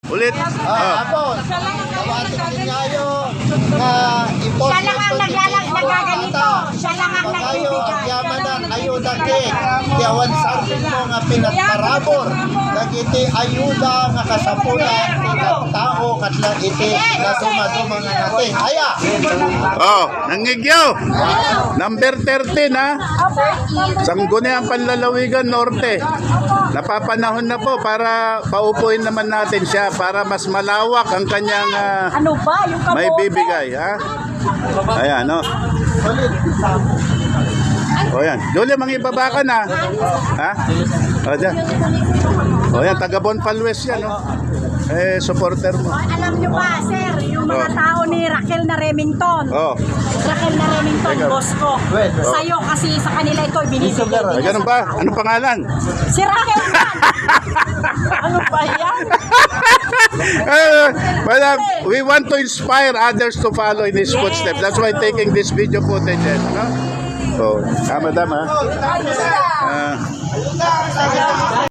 Ulit. Ako, kawatin din kayo na Siya lang ang nagaganito. Siya lang ang kayo at nagbibigay. yaman na ayuda ke tiyawan sartin mo nga pinagparabor nagiti ayuda nga kasapulan tinag tao katlang iti na dumaduma nga natin aya Oh, nangigyaw. Number 13 ha. Sangguniang Panlalawigan Norte. Napapanahon na po para paupuin naman natin siya para mas malawak ang kanyang Ano ba? Yung kamote? may bibigay ha. Ayan no. O yan. Julia, mangibaba ka na. Ha? O dyan. O yan, taga Bonfalwes yan no. Supporter mo. Alam nyo ba, sir, yung mga tao ni Raquel na Remington. Oh. Raquel na Remington, boss ko. Sa'yo kasi sa kanila ito binibigay. Ay, ganun ba? Anong pangalan? Si Raquel yan. Ano ba yan? Well, we want to inspire others to follow in his footsteps. That's why taking this video footage. No? So, madam ha?